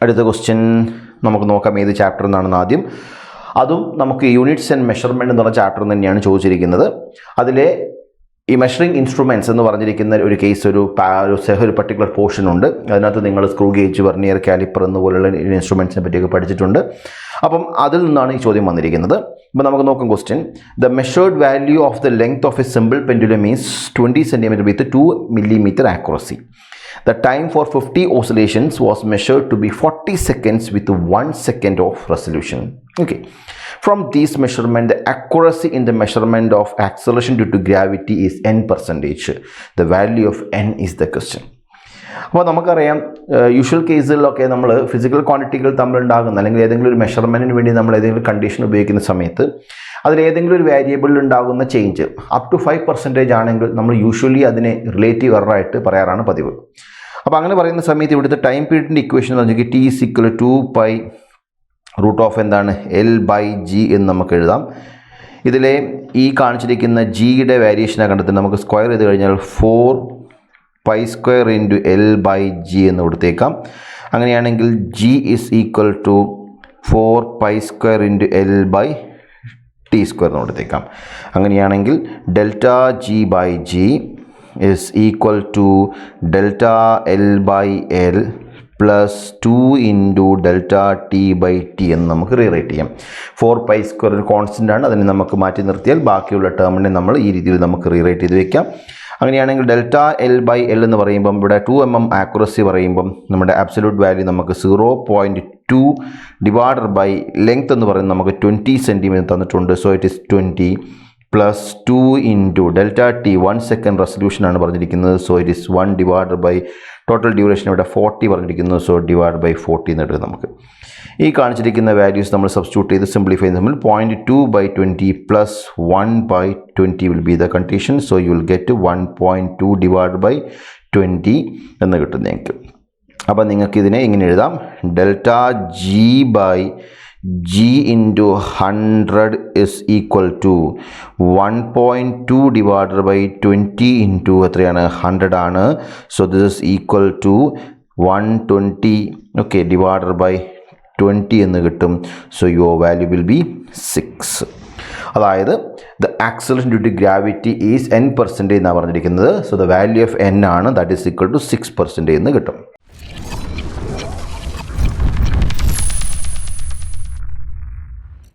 അടുത്ത ക്വസ്റ്റ്യൻ നമുക്ക് നോക്കാം ഏത് ചാപ്റ്റർ എന്നാണെന്ന് ആദ്യം. അതും നമുക്ക് യൂണിറ്റ്സ് ആൻഡ് മെഷർമെൻറ്റ് എന്നുള്ള ചാപ്റ്റർ തന്നെയാണ് ചോദിച്ചിരിക്കുന്നത്. അതിലെ ഈ മെഷറിംഗ് ഇൻസ്ട്രുമെൻറ്റ്സ് എന്ന് പറഞ്ഞിരിക്കുന്ന ഒരു കേസ് ഒരു പർട്ടിക്കുലർ പോർഷൻ ഉണ്ട്. അതിനകത്ത് നിങ്ങൾ സ്ക്രൂ ഗേജ്, വെർനിയർ, കാലിപ്പർ എന്നുപോലുള്ള ഇൻസ്ട്രുമെൻറ്റ്സിനെ പറ്റിയൊക്കെ പഠിച്ചിട്ടുണ്ട്. അപ്പം അതിൽ നിന്നാണ് ഈ ചോദ്യം വന്നിരിക്കുന്നത്. അപ്പോൾ നമുക്ക് നോക്കാം question. The measured value of the length of A simple pendulum is 20 cm with 2 mm accuracy. The time for 50 oscillations was measured to be 40 seconds with 1 second of resolution. Okay. From these measurements, the accuracy in the measurement of acceleration due to gravity is n%. The value of n is the question. അപ്പോൾ നമുക്കറിയാം usual കേസുകളിലൊക്കെ നമ്മൾ physical ക്വാണ്ടിറ്റികൾ തമ്മിലുണ്ടാകുന്ന അല്ലെങ്കിൽ ഏതെങ്കിലും ഒരു മെഷർമെൻറ്റിന് വേണ്ടി നമ്മൾ ഏതെങ്കിലും condition ഉപയോഗിക്കുന്ന സമയത്ത് അതിലേതെങ്കിലും ഒരു വേരിയബിളിൽ ഉണ്ടാകുന്ന ചേഞ്ച് അപ് ടു 5% ആണെങ്കിൽ നമ്മൾ യൂഷ്വലി അതിനെ റിലേറ്റീവ് എററായിട്ട് പറയാറാണ് പതിവ്. അപ്പോൾ അങ്ങനെ പറയുന്ന സമയത്ത് ഇവിടുത്തെ ടൈം പീരീഡിൻ്റെ ഇക്വേഷൻ എന്ന് പറഞ്ഞാൽ ടി ഈസ് ഈക്വൽ ടു 2π എന്താണ് L/g എന്ന് നമുക്ക് എഴുതാം. ഇതിലെ ഈ കാണിച്ചിരിക്കുന്ന ജിയുടെ വേരിയേഷനെ കണ്ടെത്തി നമുക്ക് സ്ക്വയർ ചെയ്ത് കഴിഞ്ഞാൽ 4π² × L/g എന്ന് കൊടുത്തേക്കാം. അങ്ങനെയാണെങ്കിൽ g is equal to 4π² × L/t² എന്ന് കൊടുത്തേക്കാം. അങ്ങനെയാണെങ്കിൽ ΔG/g is equal to ΔL/L plus 2 into ΔT/t എന്ന് നമുക്ക് റീറൈറ്റ് ചെയ്യാം. 4π² കോൺസ്റ്റൻ്റ് ആണ്, അതിനെ നമുക്ക് മാറ്റി നിർത്തിയാൽ ബാക്കിയുള്ള ടേമിനെ നമ്മൾ ഈ രീതിയിൽ നമുക്ക് റീറൈറ്റ് ചെയ്ത് വെക്കാം. അങ്ങനെയാണെങ്കിൽ ΔL/L എന്ന് പറയുമ്പം ഇവിടെ 2 mm ആക്യുറസി പറയുമ്പം നമ്മുടെ ആബ്സല്യൂട്ട് വാല്യൂ നമുക്ക് 0.2 ഡിവൈഡഡ് ബൈ ലെങ്ത് എന്ന് പറയുന്നത് നമുക്ക് 20 cm തന്നിട്ടുണ്ട്. So it is 20 plus 2 into ΔT 1 second resolution ആണ് പറഞ്ഞിരിക്കുന്നത്. So it is 1 divided by total duration ഇവിടെ 40 പറഞ്ഞിരിക്കുന്നു. സോ ഡിവൈഡ് ബൈ 40 എന്ന് എടുക്കും. നമുക്ക് ഈ കാണിച്ചിരിക്കുന്ന വാല്യൂസ് നമ്മൾ സബ്സ്റ്റിറ്റ്യൂട്ട് ചെയ്ത് സിംപ്ലിഫൈ ചെയ്യുന്ന നമ്മൾ 0.2/20 plus 1/20 will be the condition. So you will get 1.2 divide by 20 എന്ന് കിട്ടും നിങ്ങൾക്ക്. അപ്പം നിങ്ങൾക്ക് ഇതിനെ ഇങ്ങനെ എഴുതാം. ΔG/g into 100 is equal to 1.2 divided by 20 into എത്രയാണ് 100 ആണ്. So this is equal to 120 okay divided by 20 എന്ന് കിട്ടും. So your value will be 6. അതായത് the acceleration due to gravity is n% എന്നാണ് പറഞ്ഞിരിക്കുന്നത്. So the value of n ആണ്, that is equal to 6% എന്ന് കിട്ടും.